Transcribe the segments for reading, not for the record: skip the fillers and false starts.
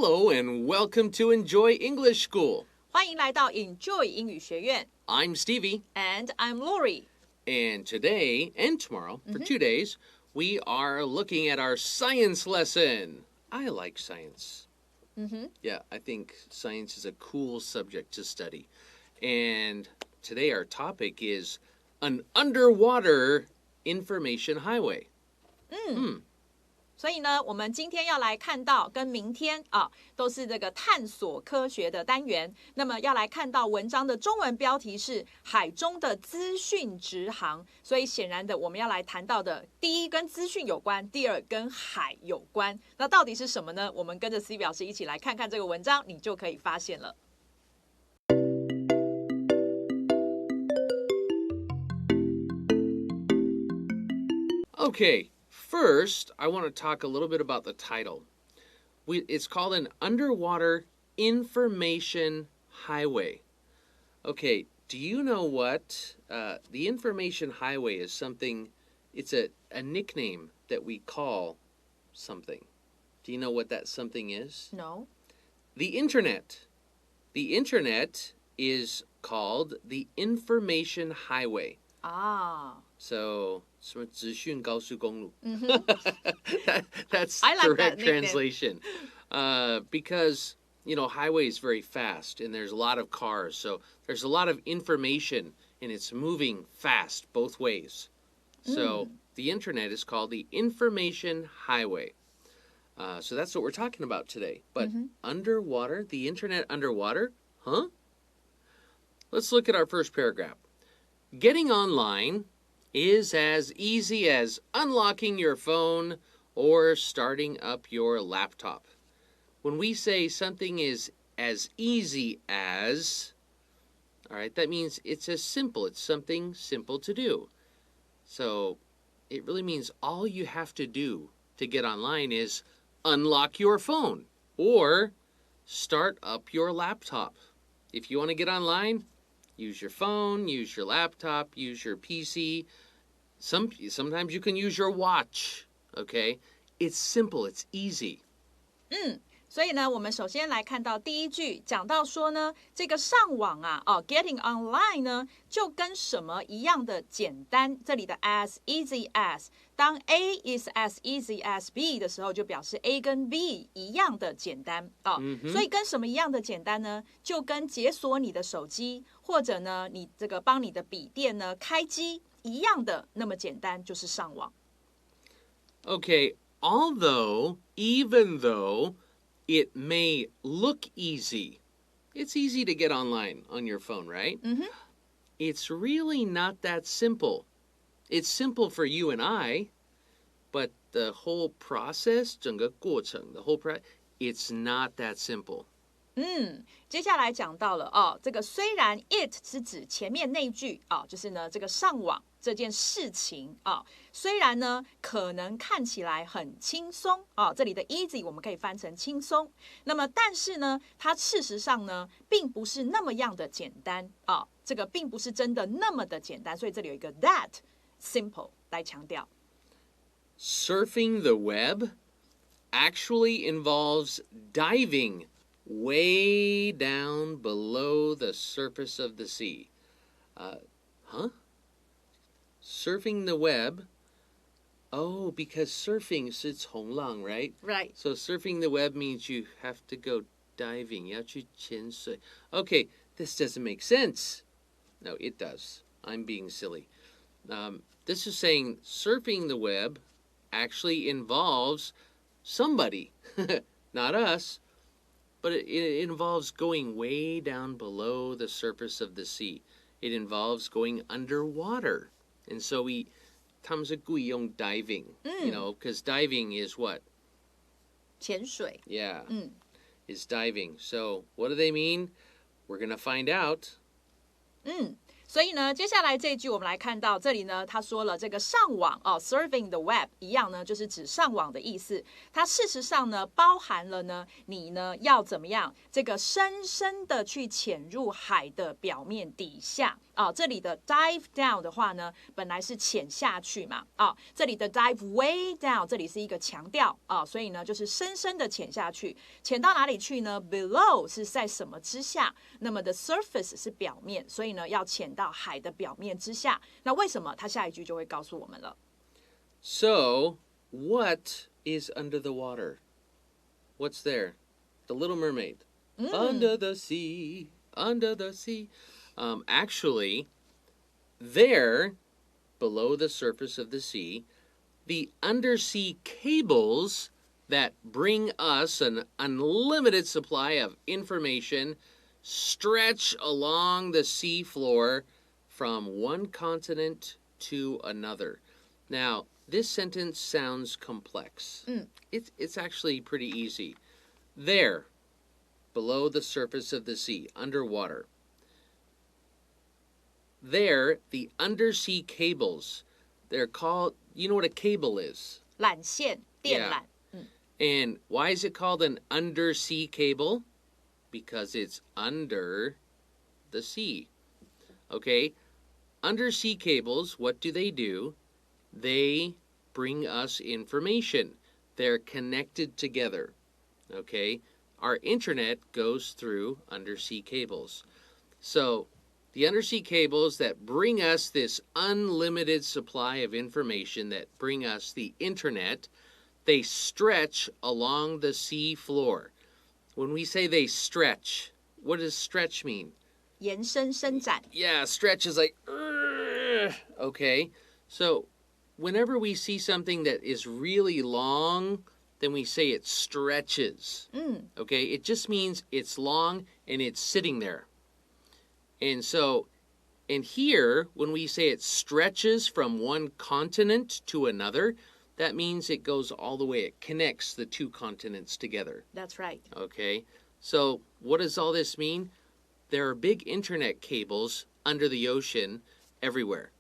Hello and welcome to Enjoy English School. 欢迎来到 Enjoy 英语学院。I'm Stevie. And I'm Laurie. And today and tomorrow, for 2 days, we are looking at our science lesson. I like science. Yeah, I think science is a cool subject to study. And today our topic is an underwater information highway. 所以呢，我们今天要来看到跟明天都是这个探索科学的单元。那么要来看到文章的中文标题是海中的资讯直航，所以显然的我们要来谈到的第一跟资讯有关，第二跟海有关。那到底是什么呢？我们跟着 C 老师一起来看看这个文章，你就可以发现了。Okay.First, I want to talk a little bit about the title. It's called an underwater information highway. Okay, do you know what? The information highway is something, it's a nickname that we call something. Do you know what that something is? No. The internet. The internet is called the information highway. So, 什么资讯高速公路? That's I like correct that translation. Because, you know, highway is very fast and there's a lot of cars. So there's a lot of information and it's moving fast both ways. So the internet is called the information highway. So that's what we're talking about today. But underwater, the internet underwater? Huh? Let's look at our first paragraph. Getting online is as easy as unlocking your phone or starting up your laptop. When we say something is as easy as, all right, that means it's as simple. It's something simple to do. So it really means all you have to do to get online is unlock your phone or start up your laptop. If you want to get online, use your phone, use your laptop, use your PC. Sometimes you can use your watch, okay? It's simple, it's easy. 所以呢，我们首先来看到第一句，讲到说呢，这个上网getting online 呢，就跟什么一样的简单。这里的 as easy as， 当 A is as easy as B 的时候，就表示 A 跟 B 一样的简单所以跟什么一样的简单呢？就跟解锁你的手機，或者呢，你这个帮你的笔电呢开机一样的那么简单，就是上网。Okay, even though it may look easy. It's easy to get online on your phone, right? It's really not that simple. It's simple for you and I, but the whole process, 整个过程, the whole process, it's not that simple. 接下来讲到了这个虽然 it 是指前面那句就是呢这个上网这件事情虽然呢可能看起来很轻松这里的 easy 我们可以翻成轻松，那么但是呢它事实上呢并不是那么样的简单这个并不是真的那么的简单，所以这里有一个 that simple 来强调。Surfing the web actually involves diving way down below the surface of the sea. Surfing the web. Oh, because surfing is 冲浪, right? Right. So surfing the web means you have to go diving. 要去潜水. Okay, this doesn't make sense. No, it does. I'm being silly. This is saying surfing the web actually involves somebody, not us. But it involves going way down below the surface of the sea. It involves going underwater. And so他们是故意用 diving, you know, because diving is what? 潜水。Yeah, is diving. So what do they mean? We're going to find out. 所以呢，接下来这一句我们来看到这里呢，他说了这个上网surfing the web 一样呢，就是指上网的意思。它事实上呢，包含了呢，你呢要怎么样，这个深深的去潜入海的表面底下这里的 dive down 的话呢，本来是潜下去嘛，这里的 dive way down 这里是一个强调所以呢就是深深的潜下去，潜到哪里去呢 ？Below 是在什么之下？那么 the surface 是表面，所以呢要潜到海的表面之下。那为什么？它下一句就会告诉我们了。So, what is under the water? What's there? The Little Mermaid. Under the sea, under the sea. Actually, there, below the surface of the sea, the undersea cables that bring us an unlimited supply of information stretch along the sea floor from one continent to another. Now, this sentence sounds complex. It's actually pretty easy. There, below the surface of the sea, underwater. There, the undersea cables, they're called, you know what a cable is? 缆线，电缆。And why is it called an undersea cable? Because it's under the sea. Okay? Undersea cables, what do? They bring us information. They're connected together. Okay? Our internet goes through undersea cables. So, the undersea cables that bring us this unlimited supply of information, that bring us the internet, they stretch along the sea floor. When we say they stretch, what does stretch mean? 延伸伸展。Yeah, stretch is like, okay. So, whenever we see something that is really long, then we say it stretches. Okay, it just means it's long and it's sitting there. And so, and here, when we say it stretches from one continent to another, that means it goes all the way. It connects the two continents together. That's right. Okay, so what does all this mean? There are big internet cables under the ocean everywhere.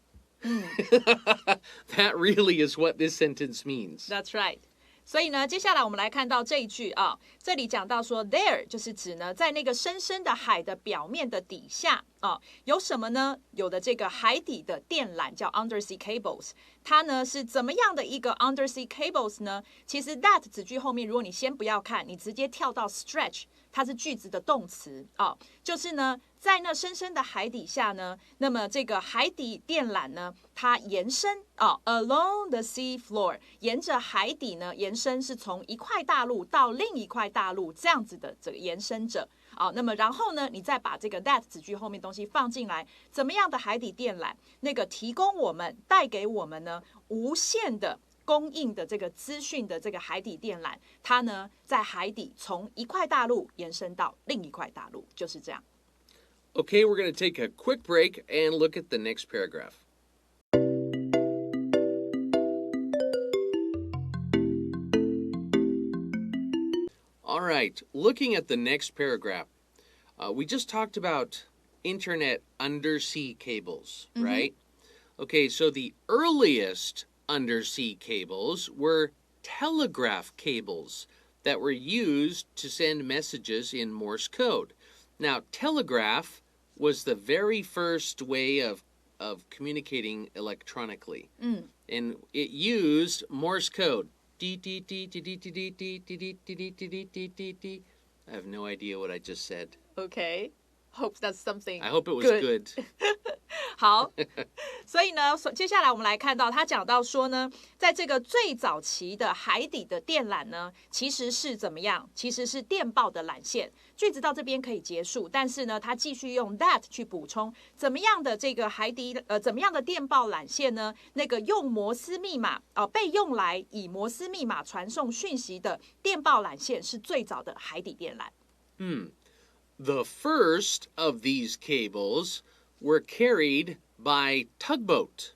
That really is what this sentence means. That's right. 所以呢，接下来我们来看到这一句这里讲到说 there 就是指呢，在那个深深的海的表面的底下有什么呢？有的这个海底的电缆叫 Undersea Cables， 它呢是怎么样的一个 Undersea Cables 呢？其实 that 子句后面，如果你先不要看，你直接跳到 stretch， 它是句子的动词就是呢，在那深深的海底下呢，那么这个海底电缆呢，它延伸along the sea floor， 沿着海底呢延伸，是从一块大陆到另一块大陆这样子的这个延伸者那么然后呢，你再把这个 that 子句后面东西放进来，怎么样的海底电缆，那个提供我们带给我们呢无限的供应的这个资讯的这个海底电缆，它呢在海底从一块大陆延伸到另一块大陆，就是这样。Okay, we're going to take a quick break and look at the next paragraph. All right, looking at the next paragraph, we just talked about internet undersea cables, right? Okay, so the earliest undersea cables were telegraph cables that were used to send messages in Morse code. Now, telegraph was the very first way of communicating electronically. And it used Morse code. I have no idea what I just said. Okay, hope that's something. I hope it was good. 好，所以呢，接下来我们来看到他讲到说呢，在这个最早期的海底的电缆呢，其实是怎么样？其实是电报的缆线。句子到这边可以结束，但是呢，他继续用 that 去补充，怎么样的这个怎么样的电报缆线呢？那个用摩斯密码被用来以摩斯密码传送讯息的电报缆线是最早的海底电缆。The first of these cables were carried by tugboat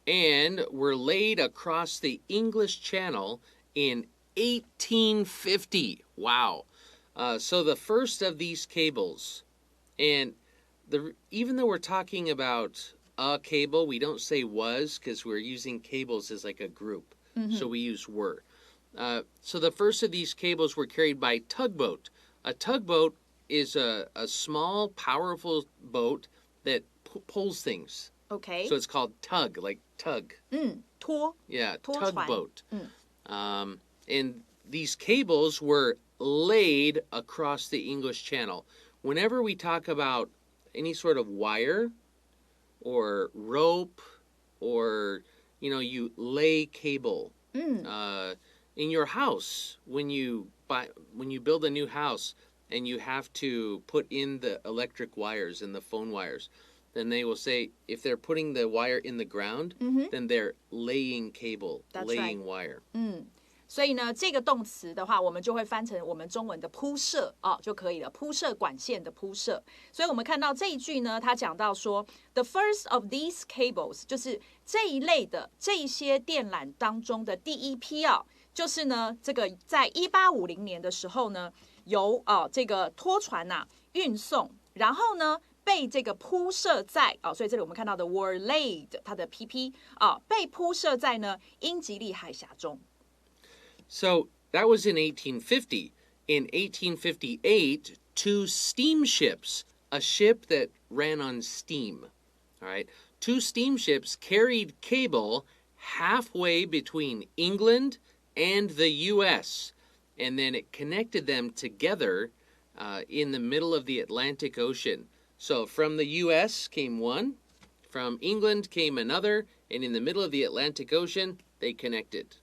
and were laid across the English Channel in 1850. Wow. So the first of these cables, and even though we're talking about a cable, we don't say was because we're using cables as like a group. So we use were. So the first of these cables were carried by tugboat. A tugboat is a small, powerful boat that pulls things. OK， So it's called tug, like tug. 拖 Yeah, 拖船 tugboat. And these cables were laid across the English Channel. Whenever we talk about any sort of wire or rope or, you lay cable in your house when you build a new house and you have to put in the electric wires and the phone wires, then they will say if they're putting the wire in the ground, then they're laying cable, That's laying right. wire. 所以呢，这个动词的话，我们就会翻成我们中文的铺设就可以了。铺设管线的铺设。所以我们看到这一句呢，它讲到说 ，the first of these cables 就是这一类的这些电缆当中的第一批就是呢，这个在1850年的时候呢，由这个拖船运送，然后呢被这个铺设在所以这里我们看到的 were laid 它的 PP 被铺设在呢英吉利海峡中。So that was in 1850. In 1858, 2 steamships, a ship that ran on steam, all right, 2 steamships carried cable halfway between England and the U.S., and then it connected them together in the middle of the Atlantic Ocean. So from the U.S. came one, from England came another, and in the middle of the Atlantic Ocean, they connected.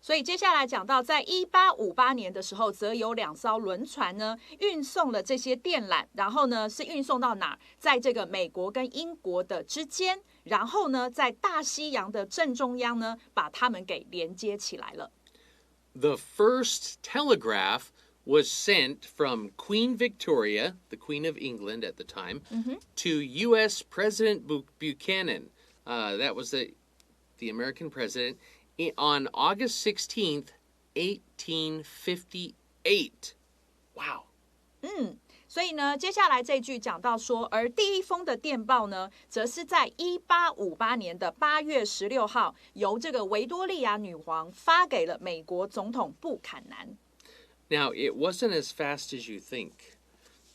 所以接下来讲到，在1858年的时候，则有2艘轮船呢运送了这些电缆，然后呢是运送到哪儿？在这个美国跟英国的之间，然后呢在大西洋的正中央呢把它们给连接起来了。The first telegraph was sent from Queen Victoria, the Queen of England at the time, to U.S. President Buchanan. That was the American president. On August 16th, 1858. Wow. 所以呢，接下来这句讲到说，而第一封的电报呢，则是在1858年的8月16号，由这个维多利亚女皇发给了美国总统布坎南。Now, it wasn't as fast as you think,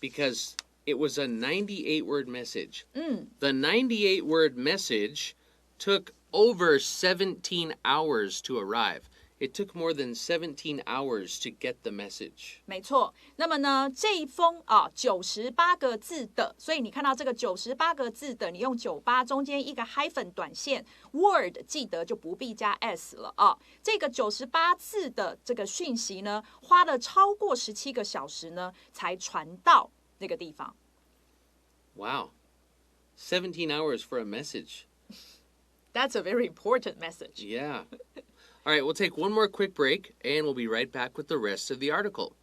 because it was a 98-word message. The 98-word message took over 17 hours to arrive. It took more than 17 hours to get the message. 没错，那么呢，这一封98个字的，所以你看到这个98个字的，你用98中间一个 hyphen 短线 word， 记得就不必加 s 了这个98字的这个讯息呢，花了超过17个小时呢，才传到那个地方。Wow. 17 hours for a message. That's a very important message. Yeah. All right, we'll take one more quick break, and we'll be right back with the rest of the article.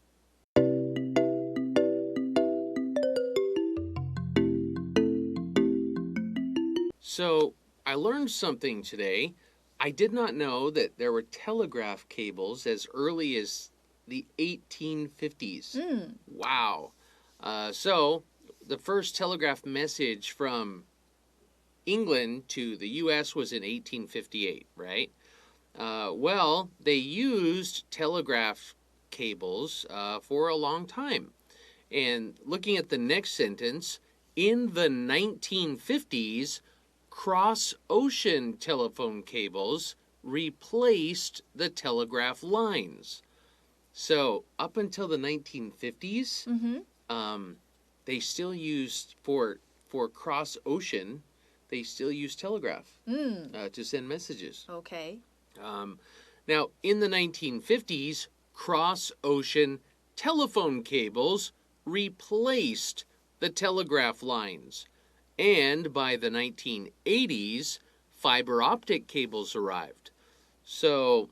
So, I learned something today. I did not know that there were telegraph cables as early as the 1850s. Wow. So, the first telegraph message from England to the U.S. was in 1858, right? Well, they used telegraph cables for a long time. And looking at the next sentence, in the 1950s, cross-ocean telephone cables replaced the telegraph lines. So up until the 1950s, they still used, for cross-ocean, they still use telegraph to send messages. Okay. Now, in the 1950s, cross-ocean telephone cables replaced the telegraph lines. And by the 1980s, fiber optic cables arrived. So,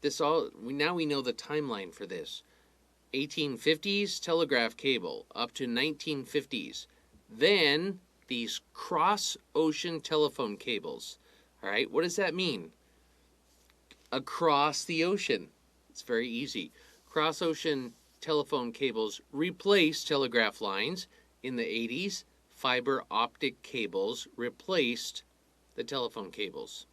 now we know the timeline for this. 1850s, telegraph cable, up to 1950s. Then, these cross-ocean telephone cables. All right, what does that mean? Across the ocean. It's very easy. Cross-ocean telephone cables replaced telegraph lines. In the 80s, fiber optic cables replaced the telephone cables.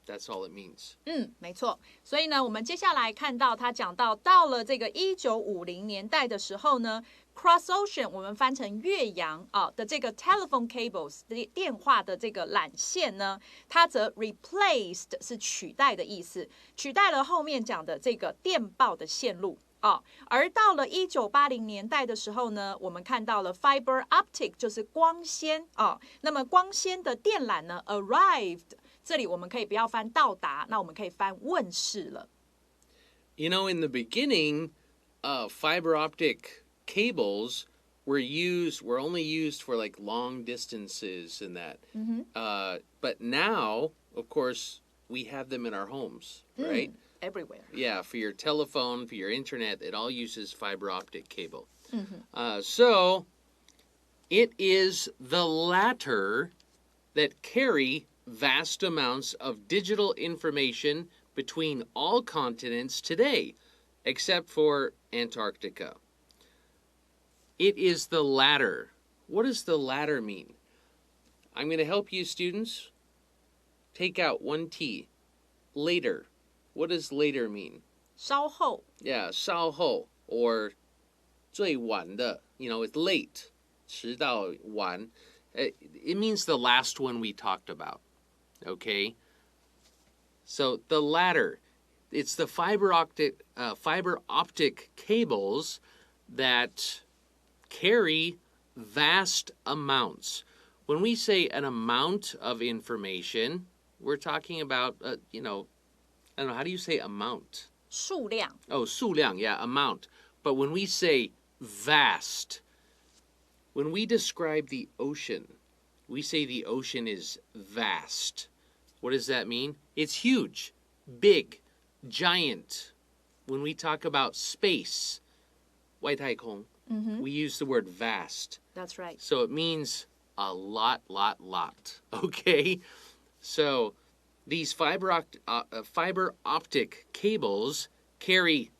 That's all it means. 没错。所以呢，我们接下来看到他讲到了这个1950年代的时候呢， cross ocean 我们翻成越洋的这个 telephone cables 电话的这个缆线呢，它则 replaced 是取代的意思，取代了后面讲的这个电报的线路。而到了1980年代的时候呢，我们看到了 fiber optic 就是光纤那么光纤的电缆呢 arrived， 这里我们可以不要翻到达，那我们可以翻问世了。You know, in the beginning, fiber optic cables were only used for like long distances and that. But now, of course, we have them in our homes, right? Everywhere. Yeah, for your telephone, for your internet, it all uses fiber optic cable. So it is the latter that carry vast amounts of digital information between all continents today, except for Antarctica. It is the latter. What does the latter mean? I'm going to help you, students. Take out one T. Later. What does later mean? 稍后 Yeah, 稍后 or 最晚的. You know, it's late. 迟到晚. It means the last one we talked about. Okay? So the latter, it's the fiber optic cables that carry vast amounts. When we say an amount of information, we're talking about, I don't know, how do you say amount? 数量 Oh, 数量, yeah, amount. But when we say vast, when we describe the ocean, we say the ocean is vast. What does that mean? It's huge, big, giant. When we talk about space, 外太空, we use the word vast. That's right. So it means a lot. Okay? So these fiber optic cables carry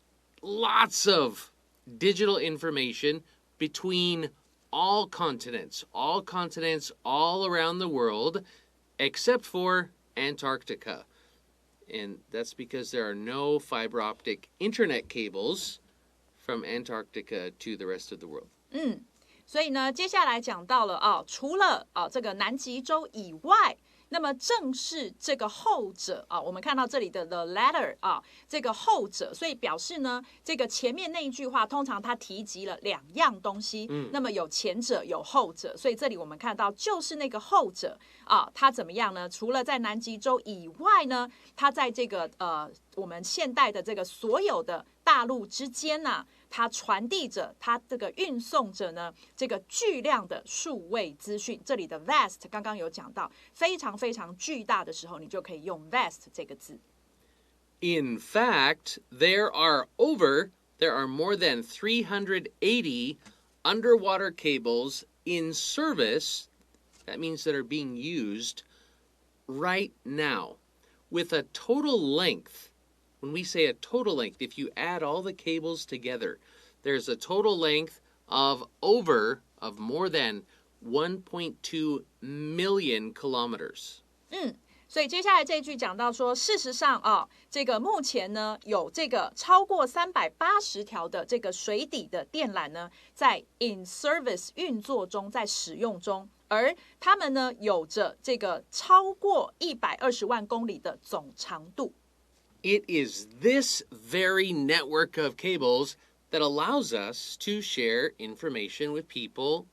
lots of digital information between all continents all around the world, except for Antarctica. And that's because there are no fiber optic internet cables from Antarctica to the rest of the world. 所以呢，接下来讲到了除了这个南极洲以外，那么正是这个后者我们看到这里的 the latter 这个后者，所以表示呢，这个前面那一句话通常它提及了两样东西，那么有前者有后者，所以这里我们看到就是那个后者它怎么样呢？除了在南极洲以外呢，它在这个我们现代的这个所有的大陆之间它传递着，它这个运送着呢，这个巨量的数位资讯。这里的 vast 刚刚有讲到，非常非常巨大的时候，你就可以用 vast 这个字。In fact, there are more than 380 underwater cables in service. That means that are being used right now with a total length. When we say a total length, if you add all the cables together, there's a total length of more than 1.2 million kilometers. 所以接下来这一句讲到说，事实上这个目前呢有这个超过380条的这个水底的电缆呢，在 in service 运作中，在使用中，而它们呢有着这个超过120万公里的总长度。It is this very network of cables that allows us to share information with people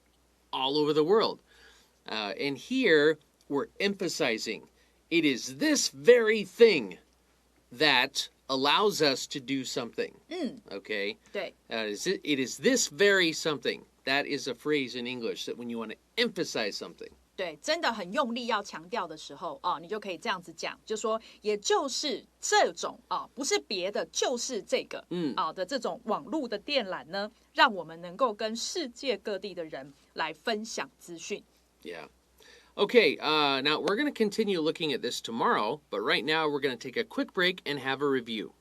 all over the world. And here we're emphasizing it is this very thing that allows us to do something. Okay? 对。It is this very something. That is a phrase in English that when you want to emphasize something. 对，真的很用力要强调的时候你就可以这样子讲，就说也就是这种不是别的，就是这个的这种网络的电缆呢，让我们能够跟世界各地的人来分享资讯。Yeah. Okay, now we're going to continue looking at this tomorrow, but right now we're going to take a quick break and have a review.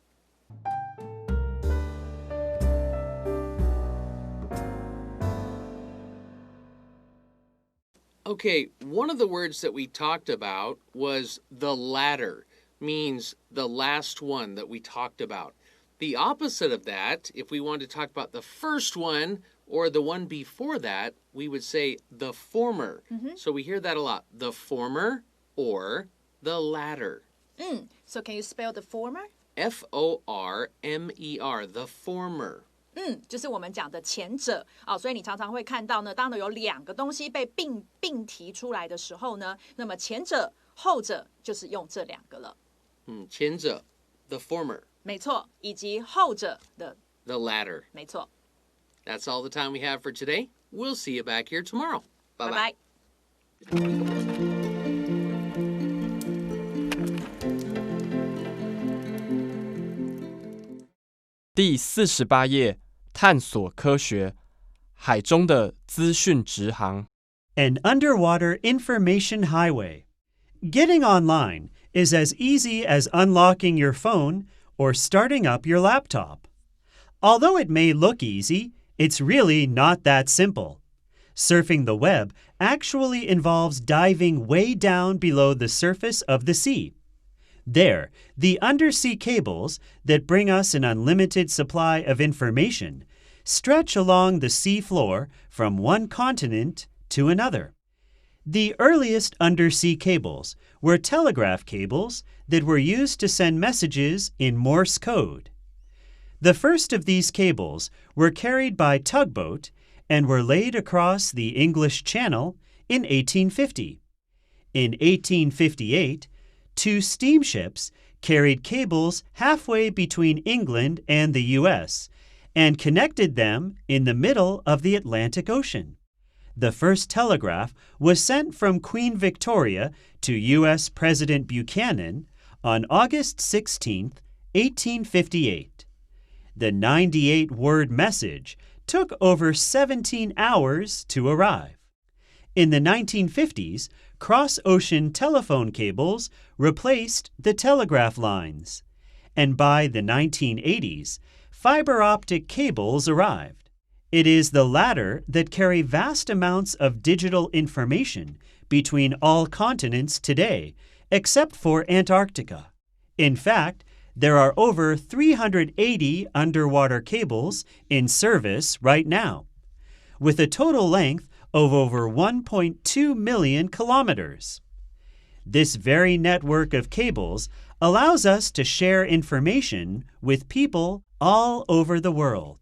Okay, one of the words that we talked about was the latter, means the last one that we talked about. The opposite of that, if we want to talk about the first one or the one before that, we would say the former. So we hear that a lot. The former or the latter. So can you spell the former? F-O-R-M-E-R, the former. 就是我们讲的前者所以你常常会看到呢，当有两个东西被并提出来的时候呢，那么前者、后者就是用这两个了。前者 the former. 没错，以及后者的 the latter. 没错。That's all the time we have for today. We'll see you back here tomorrow. Bye-bye. Bye-bye. 第48页，探索科学，海中的资讯直航。An underwater information highway. Getting online is as easy as unlocking your phone or starting up your laptop. Although it may look easy, it's really not that simple. Surfing the web actually involves diving way down below the surface of the sea. There, the undersea cables that bring us an unlimited supply of information stretch along the sea floor from one continent to another. The earliest undersea cables were telegraph cables that were used to send messages in Morse code. The first of these cables were carried by tugboat and were laid across the English Channel in 1850. In 1858, 2 steamships carried cables halfway between England and the U.S. and connected them in the middle of the Atlantic Ocean. The first telegraph was sent from Queen Victoria to U.S. President Buchanan on August 16, 1858. The 98-word message took over 17 hours to arrive. In the 1950s, cross-ocean telephone cables replaced the telegraph lines. And by the 1980s, fiber optic cables arrived. It is the latter that carry vast amounts of digital information between all continents today, except for Antarctica. In fact, there are over 380 underwater cables in service right now, with a total length of over 1.2 million kilometers. This very network of cables allows us to share information with people all over the world.